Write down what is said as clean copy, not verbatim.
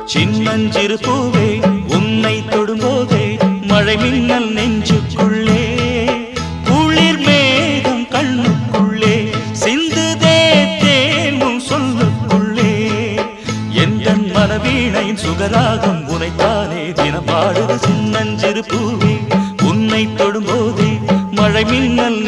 சின்னஞ்சிறு பூவே உன்னை தொடும்போதே மழை மின்னல் நெஞ்சுக்குள்ளே குளிர் மேகம் கண்ணுக்குள்ளே சிந்துதே தேனும் சொல்லுக்குள்ளே எந்தன் மனவீணையின் சுகராகம் உனைத்தானே தினம் பாடுது சின்னஞ்சிறு பூவே உன்னை தொடும்போதே மழை மின்னல்